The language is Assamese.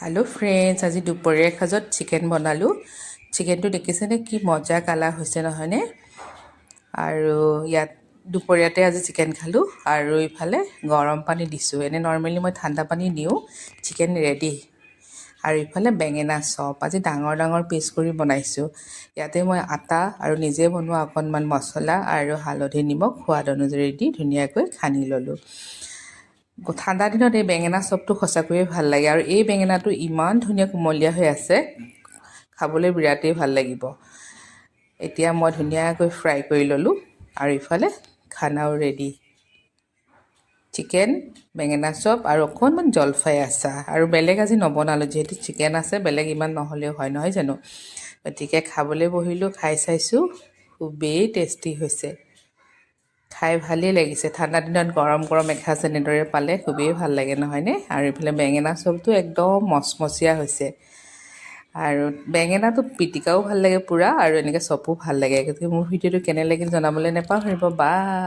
हेलो फ्रेंड्स, আজি দুপৰীয়াৰ সাজত চিকেন বনালোঁ। চিকেনটো দেখিছেনে কি মজা কালাৰ হৈছে নহয়নে? আৰু ইয়াত দুপৰীয়াতে আজি চিকেন খালোঁ আৰু ইফালে গৰম পানী দিছোঁ। এনে নৰ্মেলি মই ঠাণ্ডা পানী দিওঁ। Chicken ready. আৰু ইফালে বেঙেনা চপ আজি ডাঙৰ ডাঙৰ পিচ কৰি বনাইছোঁ। ইয়াতে মই আটা আৰু নিজে বনোৱা অকণমান মছলা আৰু হালধি নিমখ সোৱাদ অনুযায়ী দি ধুনীয়াকৈ সানি ল'লোঁ। ঠাণ্ডা দিনত এই বেঙেনা চপটো সঁচাকৈয়ে ভাল লাগে আৰু এই বেঙেনাটো ইমান ধুনীয়া কুমলীয়া হৈ আছে, খাবলৈ বিৰাটেই ভাল লাগিব। এতিয়া মই ধুনীয়াকৈ ফ্ৰাই কৰি ল'লোঁ আৰু ইফালে খানাও ৰেডি। চিকেন, বেঙেনা চপ আৰু অকণমান জলফাই আচাৰ আৰু বেলেগ আজি নবনালোঁ, যিহেতু চিকেন আছে বেলেগ ইমান নহ'লেও হয় নহয় জানো। গতিকে খাবলৈ বহিলোঁ, খাই চাইছোঁ, খুবেই টেষ্টি হৈছে। খাই ভালেই লাগিছে। ঠাণ্ডা দিনত গৰম গৰম এসাঁজ এনেদৰে পালে খুবেই ভাল লাগে নহয়নে? আৰু এইফালে বেঙেনা চপটো একদম মচমচীয়া হৈছে। আৰু বেঙেনাটো পিটিকাও ভাল লাগে পূৰা আৰু এনেকৈ চপো ভাল লাগে। গতিকে মোৰ ভিডিঅ'টো কেনে লাগিল জনাবলৈ নাপাহৰিব। বাই।